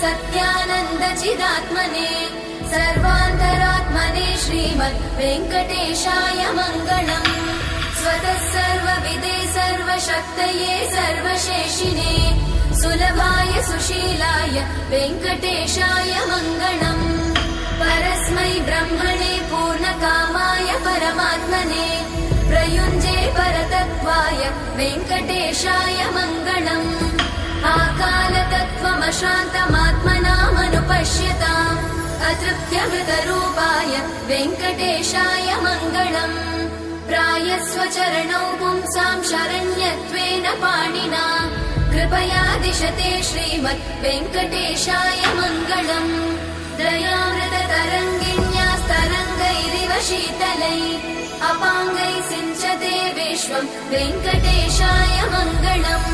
सत्यानन्दचिदात्मने सर्वान्तरात्मने श्रीमद् वेङ्कटेशाय मङ्गलम्। स्वतः सर्वविदे सर्वशक्तये सर्वशेषिणे सुलभाय सुशीलाय वेङ्कटेशाय मङ्गलम्। परस्मै ब्रह्मणे पूर्णकामाय परमात्मने प्रयुञ्जे परतत्त्वाय वेङ्कटेशाय मङ्गलम्। आकालतत्त्वमशान्तमात्मनामनुपश्यताम् अतृप्त्यमृतरूपाय वेङ्कटेशाय मङ्गलम्। प्रायस्वचरणौ पुंसां शरण्यत्वेन पाणिना कृपया दिशते श्रीमद् वेङ्कटेशाय मङ्गलम्। दयामृततरङ्गिण्यास्तरङ्गैरिव शीतलै अपाङ्गैः सिञ्चते विश्वं वेङ्कटेशाय मङ्गलम्।